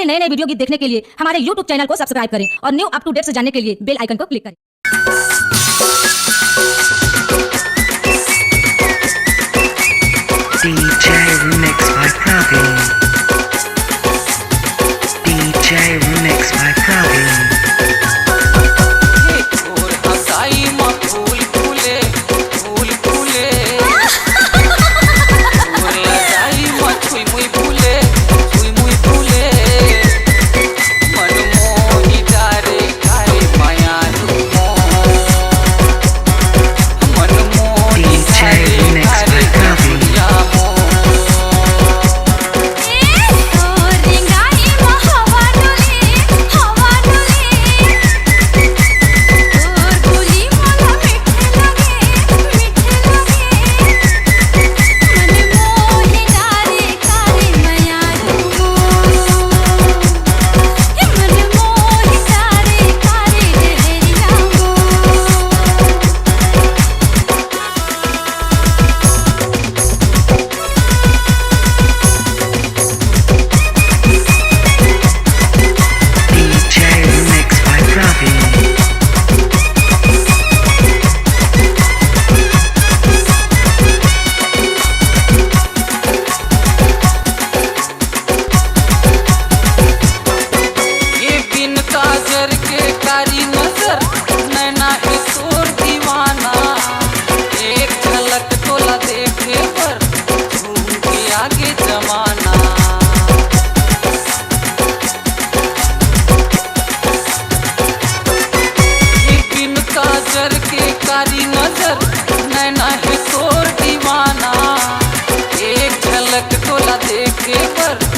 नए वीडियो गीत देखने के लिए हमारे YouTube चैनल को सब्सक्राइब करें और न्यू अप टू डेट से जानने के लिए बेल आइकन को क्लिक करें। DJ Remix by Praveen. DJ Remix by Praveen. कारी नजर नैना है तोर दीवाना, एक झलक तोला देखे पर